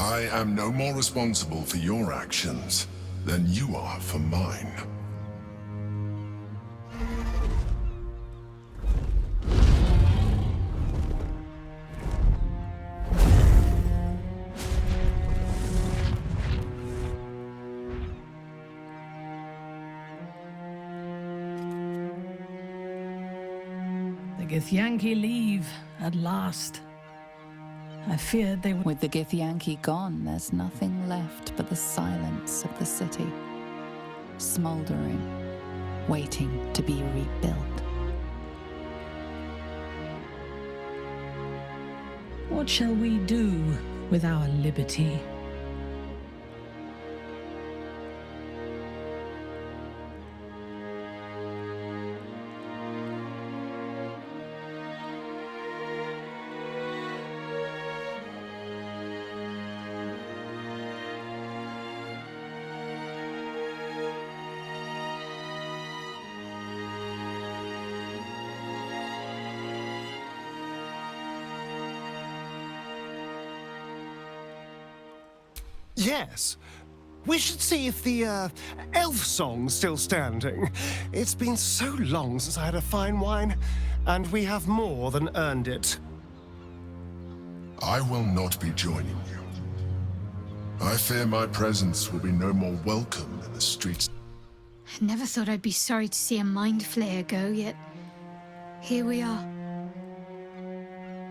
I am no more responsible for your actions than you are for mine. The Githyanki leave, at last. I feared they would. With the Githyanki gone, there's nothing left but the silence of the city, smoldering, waiting to be rebuilt. What shall we do with our liberty? Yes. We should see if the, elf song's still standing. It's been so long since I had a fine wine, and we have more than earned it. I will not be joining you. I fear my presence will be no more welcome in the streets. I never thought I'd be sorry to see a mind flayer go, yet here we are.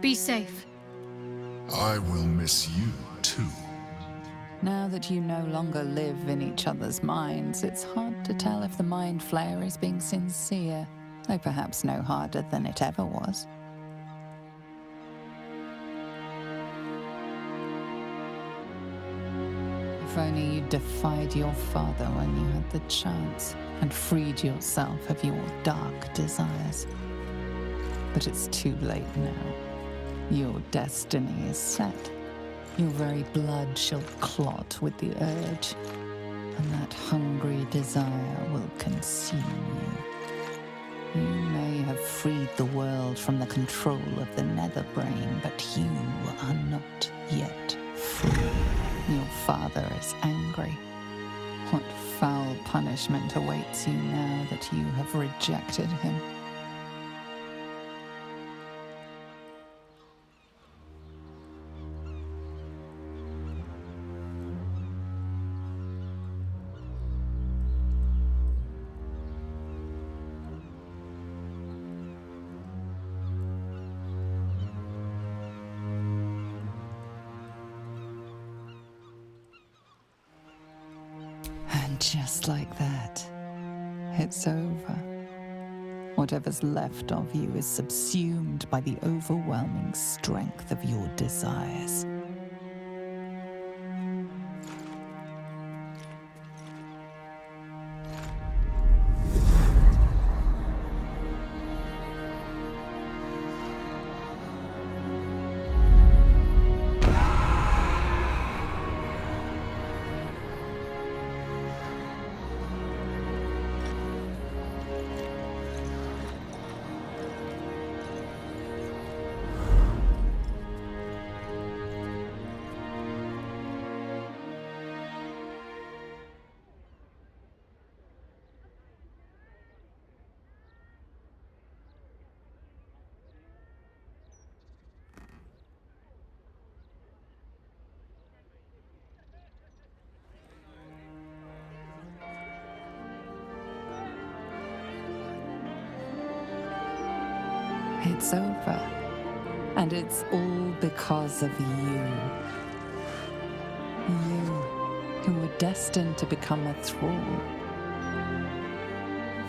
Be safe. I will miss you, too. Now that you no longer live in each other's minds, it's hard to tell if the mind flayer is being sincere, though perhaps no harder than it ever was. If only you defied your father when you had the chance and freed yourself of your dark desires. But it's too late now. Your destiny is set. Your very blood shall clot with the urge, and that hungry desire will consume you. You may have freed the world from the control of the nether brain, but you are not yet free. Your father is angry. What foul punishment awaits you now that you have rejected him? Just like that, it's over. Whatever's left of you is subsumed by the overwhelming strength of your desires. It's over. And it's all because of you. You, who were destined to become a thrall.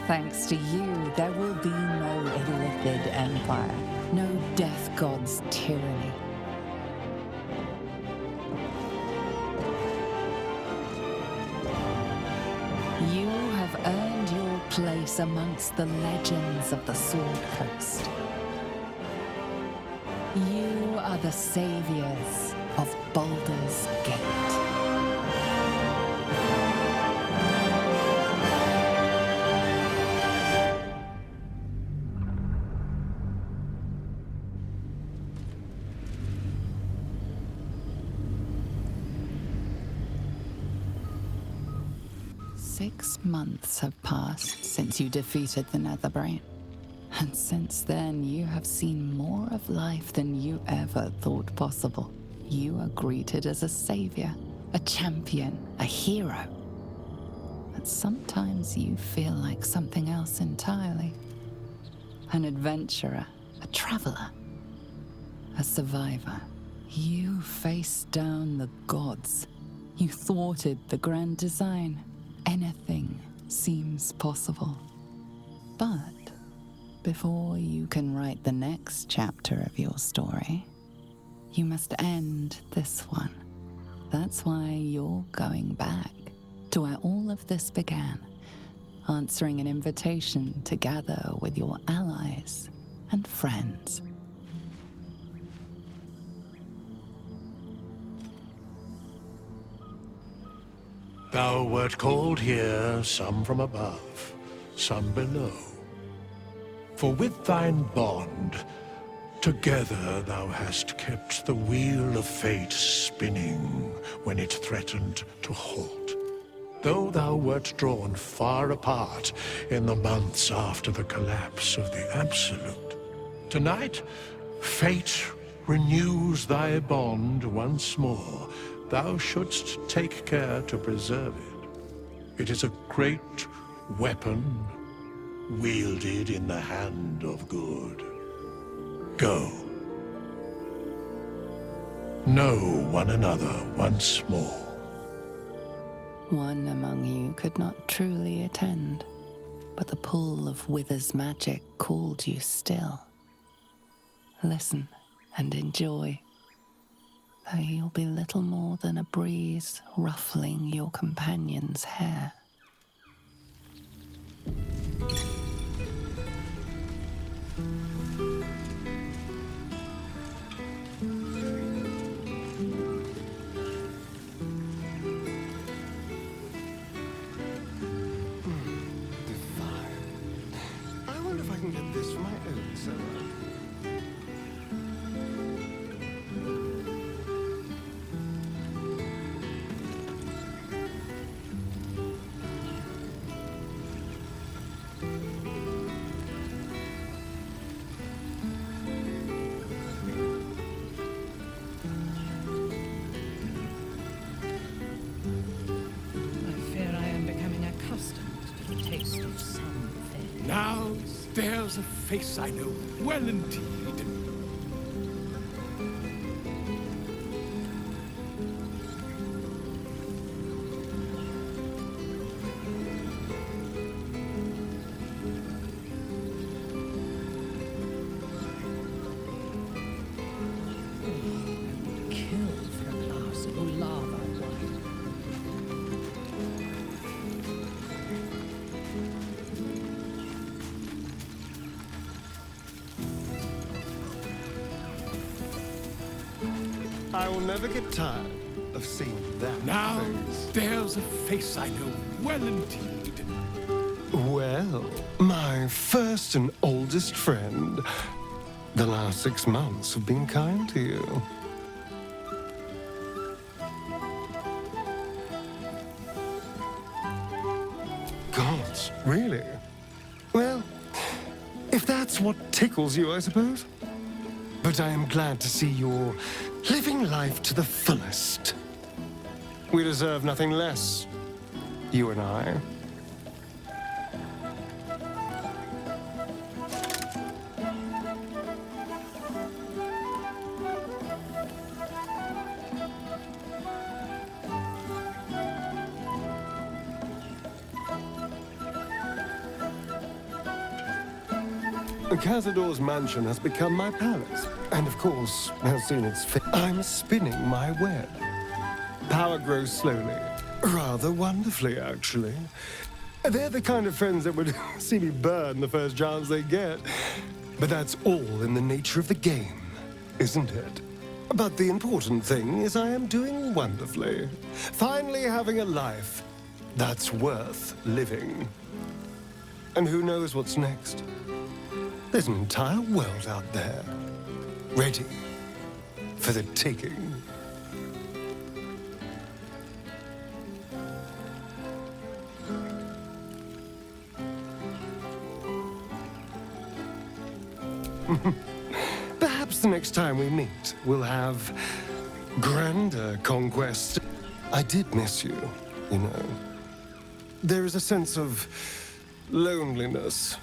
Thanks to you, there will be no illithid empire, no death god's tyranny. You have earned your place amongst the legends of the Sword Coast. You are the saviors of Baldur's Gate. 6 months have passed since you defeated the Netherbrain. And since then, you have seen more of life than you ever thought possible. You are greeted as a savior, a champion, a hero. But sometimes you feel like something else entirely. An adventurer, a traveler, a survivor. You faced down the gods. You thwarted the grand design. Anything seems possible. But before you can write the next chapter of your story, you must end this one. That's why you're going back to where all of this began, answering an invitation to gather with your allies and friends. Thou wert called here, some from above, some below. For with thine bond, together thou hast kept the wheel of fate spinning when it threatened to halt. Though thou wert drawn far apart in the months after the collapse of the Absolute, tonight, fate renews thy bond once more. Thou shouldst take care to preserve it. It is a great weapon wielded in the hand of good. Go. Know one another once more. One among you could not truly attend, but the pull of Wither's magic called you still. Listen and enjoy, though you'll be little more than a breeze ruffling your companion's hair. I wonder if I can get this from my own cellar. I fear I am becoming accustomed to the taste of some things. Now there's a face I know well indeed. Kill for a glass of lava wine. I will never get tired of seeing that Now face. there's a face I know well indeed. Well, my first and oldest friend. The last 6 months have been kind to you. Gods, really? Well, if that's what tickles you, I suppose. But I am glad to see you're living life to the fullest. We deserve nothing less, you and I. Cazador's mansion has become my palace, and of course, as soon as I'm spinning my web. Power grows slowly, rather wonderfully, actually. They're the kind of friends that would see me burn the first chance they get. But that's all in the nature of the game, isn't it? But the important thing is I am doing wonderfully. Finally having a life that's worth living. And who knows what's next? There's an entire world out there, ready for the taking. Perhaps the next time we meet, we'll have grander conquest. I did miss you, you know. There is a sense of loneliness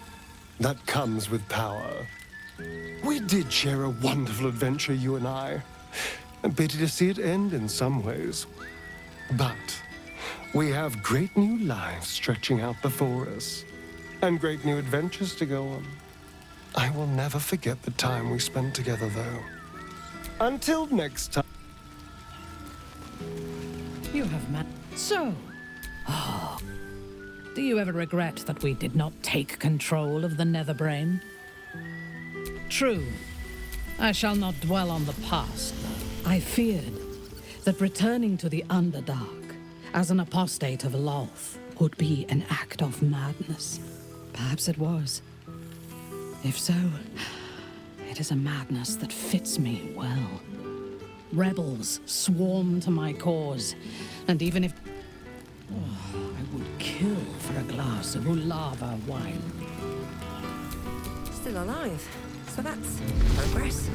that comes with power. We did share a wonderful adventure, you and I. A pity to see it end in some ways. But we have great new lives stretching out before us, and great new adventures to go on. I will never forget the time we spent together, though. Until next time. You have So, do you ever regret that we did not take control of the Netherbrain? True, I shall not dwell on the past, though. I feared that returning to the Underdark as an apostate of Lolth would be an act of madness. Perhaps it was. If so, it is a madness that fits me well. Rebels swarm to my cause, and even if... I would kill for a glass of Ulava wine. Still alive, so that's progress.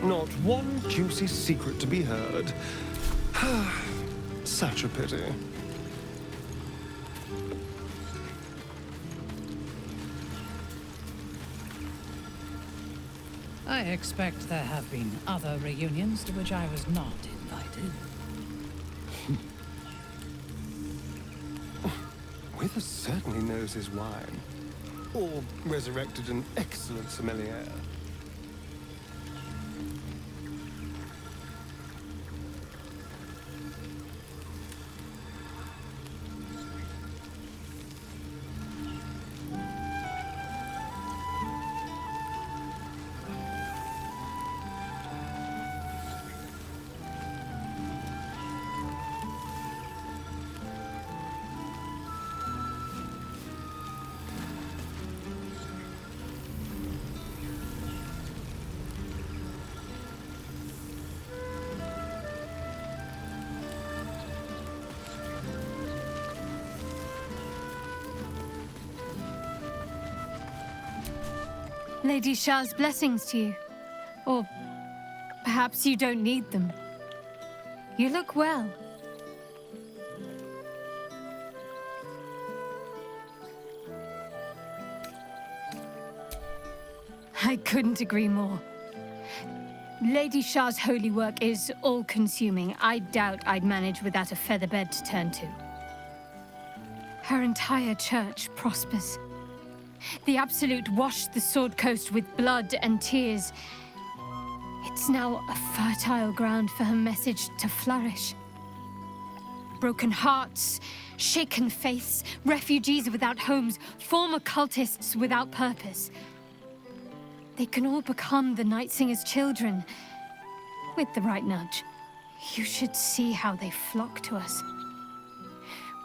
Not one juicy secret to be heard. Such a pity. I expect there have been other reunions to which I was not invited. Wither certainly knows his wine. Or resurrected an excellent sommelier. Lady Shah's blessings to you. Or perhaps you don't need them. You look well. I couldn't agree more. Lady Shah's holy work is all-consuming. I doubt I'd manage without a featherbed to turn to. Her entire church prospers. The Absolute washed the Sword Coast with blood and tears. It's now a fertile ground for her message to flourish. Broken hearts, shaken faiths, refugees without homes, former cultists without purpose. They can all become the Night Singer's children, with the right nudge. You should see how they flock to us.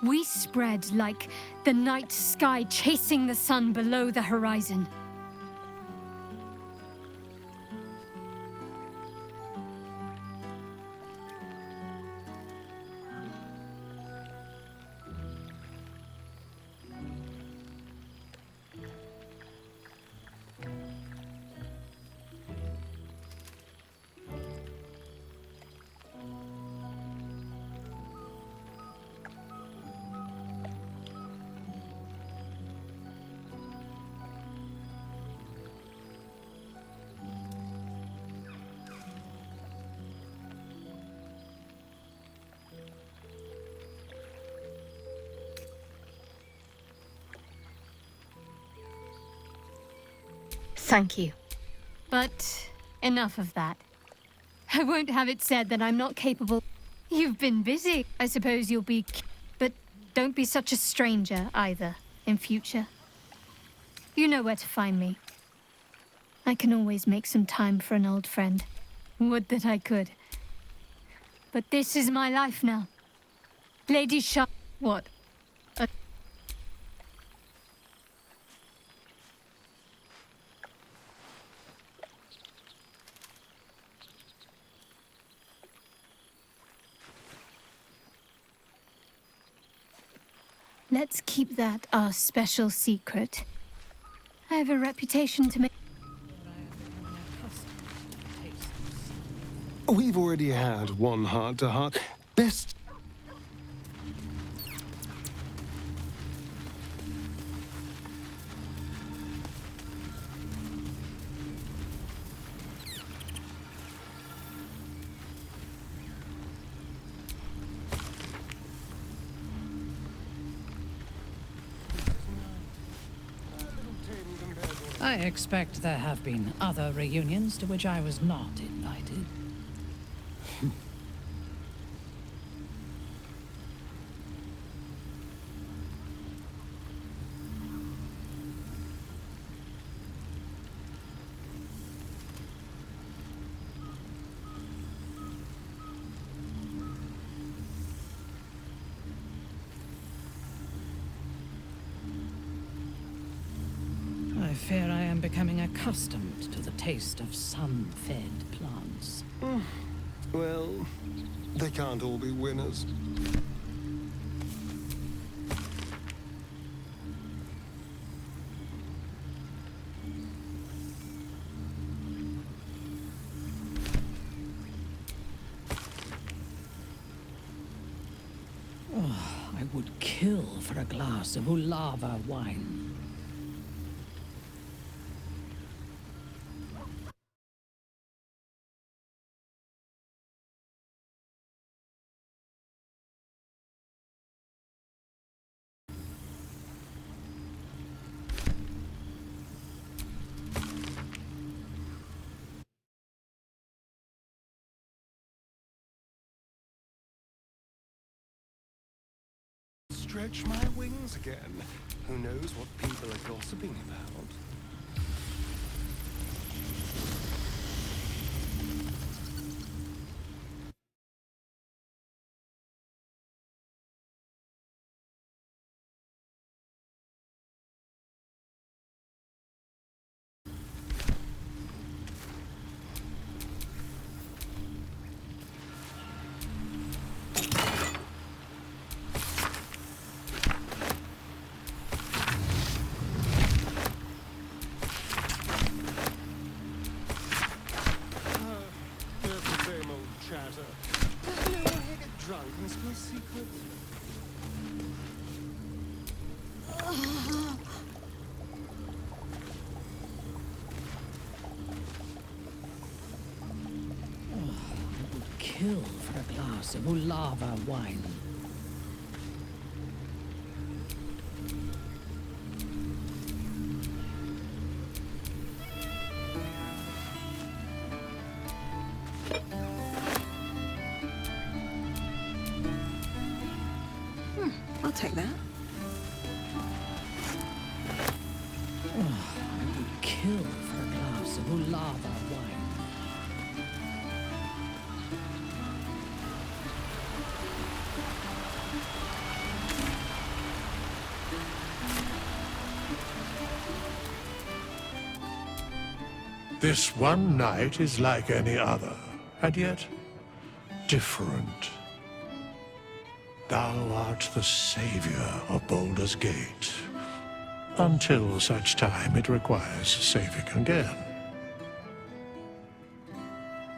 We spread like the night sky chasing the sun below the horizon. Thank you. But enough of that. I won't have it said that I'm not capable. You've been busy. I suppose you'll be... But don't be such a stranger, either, in future. You know where to find me. I can always make some time for an old friend. Would that I could. But this is my life now. Lady Shah... What? Let's keep that our special secret. I have a reputation to make. We've already had one heart-to-heart. Best... I expect there have been other reunions to which I was not invited. I fear I am becoming accustomed to the taste of sun-fed plants. Well, they can't all be winners. I would kill for a glass of Ulava wine. Stretch my wings again. Who knows what people are gossiping about? Drunk and spill secrets. Kill for a glass of Ulava wine. I'll take that. I would kill for a glass of Ulava wine. This one night is like any other, and yet different. Thou art the savior of Baldur's Gate, until such time it requires saving again.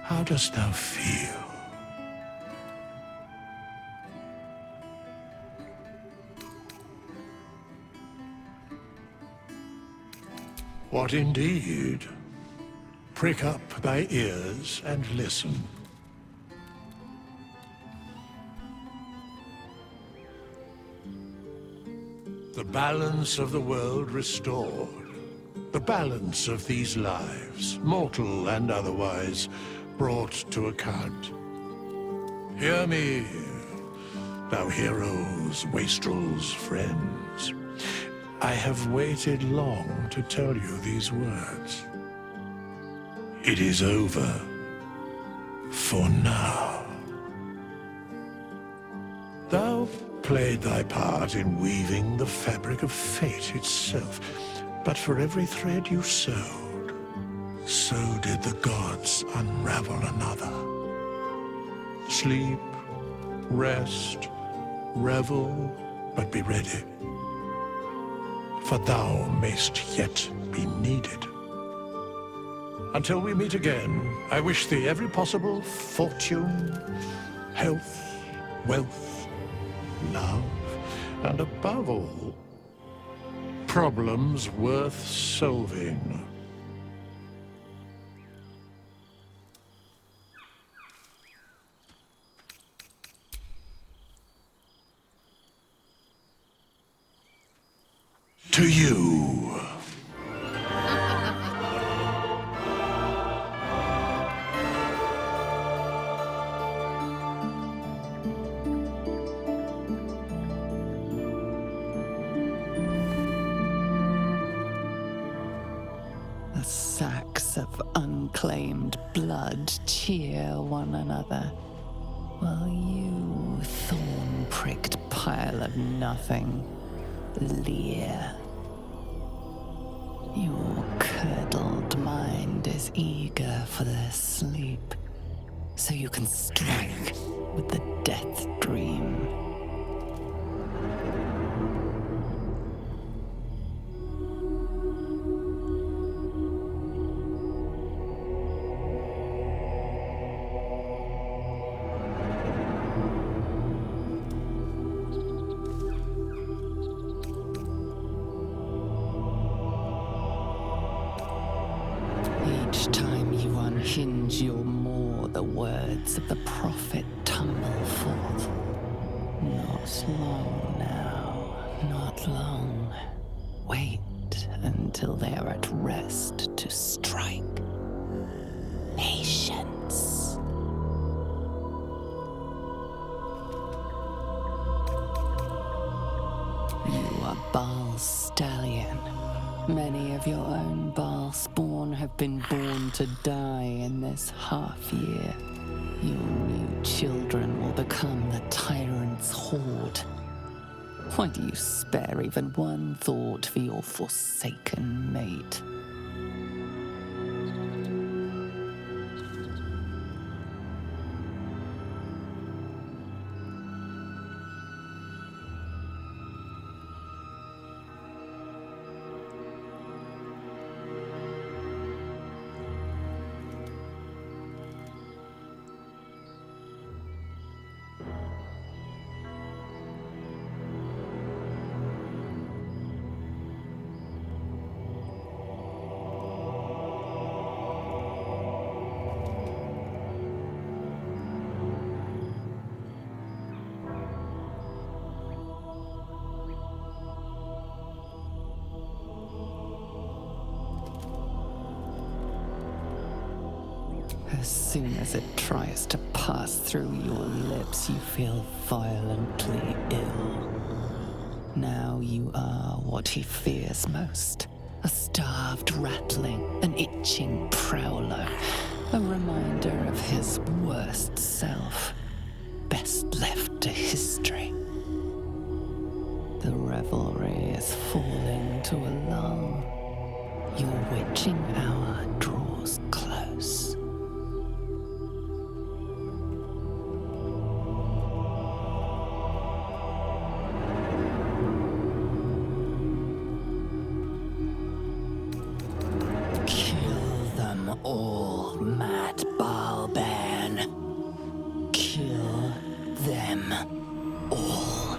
How dost thou feel? What indeed? Prick up thy ears and listen. The balance of the world restored. The balance of these lives, mortal and otherwise, brought to account. Hear me, thou heroes, wastrels, friends. I have waited long to tell you these words. It is over. For now. Thou played thy part in weaving the fabric of fate itself, but for every thread you sewed, so did the gods unravel another. Sleep, rest, revel, But be ready, for thou mayst yet be needed. Until we meet again, I wish thee every possible fortune, health, wealth, love, and above all, problems worth solving. To you. The sacks of unclaimed blood cheer one another, while you, thorn-pricked pile of nothing, leer. Your curdled mind is eager for their sleep, so you can strike with the death dream. Each time you unhinge your maw, the words of the prophet tumble forth. Not long now, not long. Wait until they are at rest to strike. Patience. You are Baal's stallion. Many of your own Baal spawn have been born to die in this half-year. Your new children will become the tyrant's horde. Why do you spare even one thought for your forsaken mate? As soon as it tries to pass through your lips, you feel violently ill. Now you are what he fears most. A starved ratling, an itching prowler, a reminder of his worst self, best left to history. The revelry is falling to a lull. Your witching hour draws close. All, Mad Balban. Kill them all.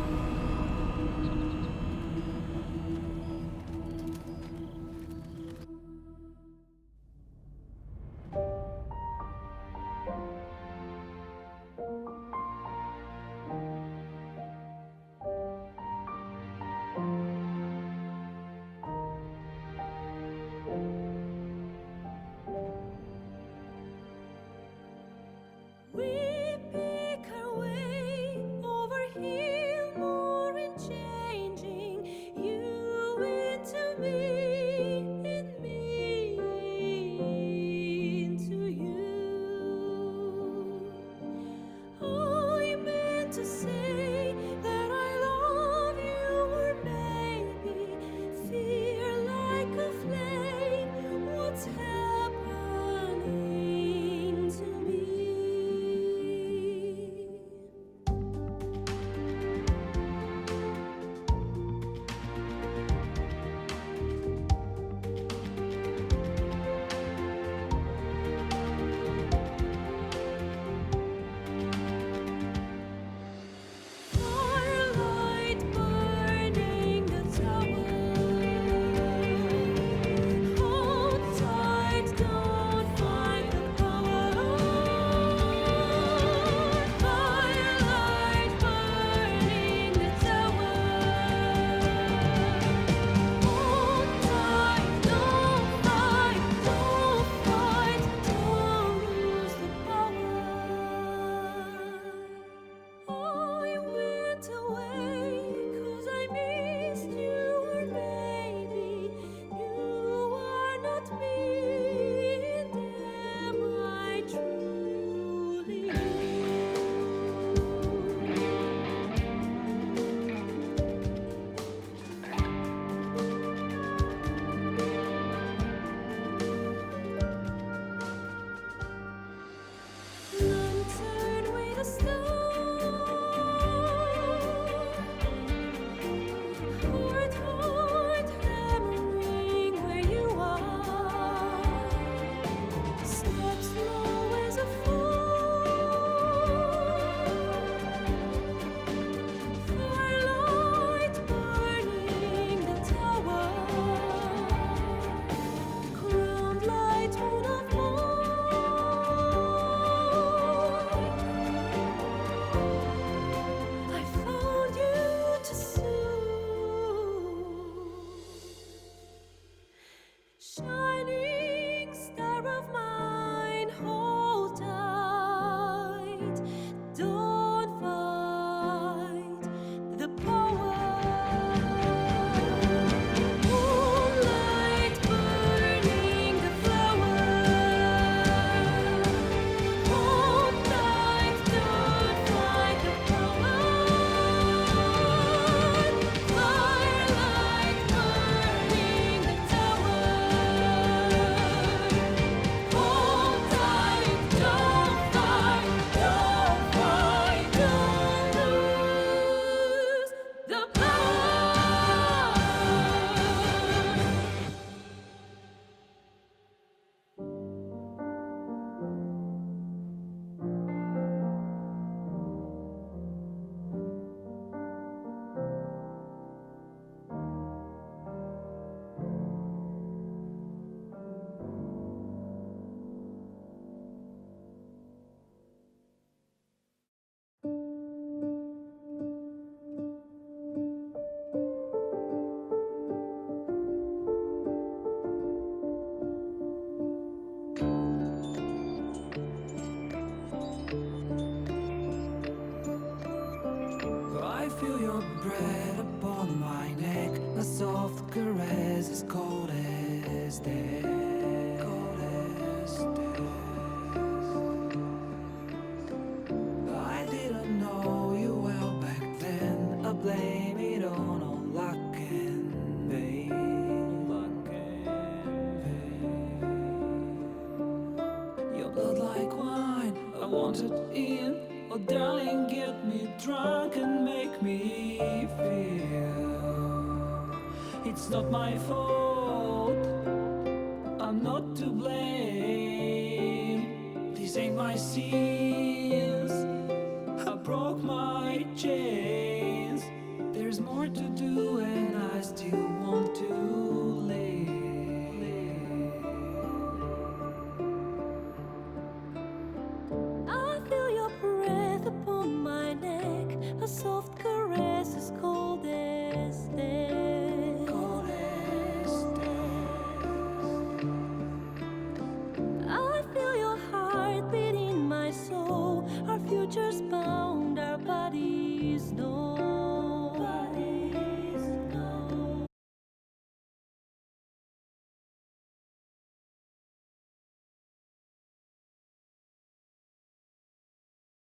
wanted in. Oh darling, get me drunk and make me feel it's not my fault, I'm not to blame. This ain't my scene.